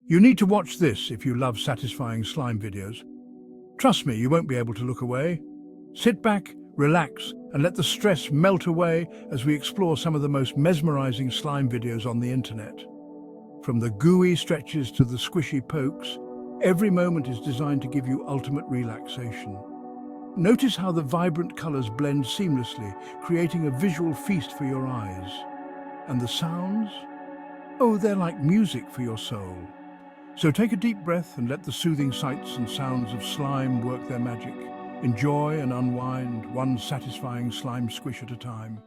You need to watch this if you love satisfying slime videos. Trust me, you won't be able to look away. Sit back, relax, and let the stress melt away as we explore some of the most mesmerizing slime videos on the internet. From the gooey stretches to the squishy pokes, every moment is designed to give you ultimate relaxation. Notice how the vibrant colors blend seamlessly, creating a visual feast for your eyes. And the sounds? Oh, they're like music for your soul. So take a deep breath and let the soothing sights and sounds of slime work their magic. Enjoy and unwind, one satisfying slime squish at a time.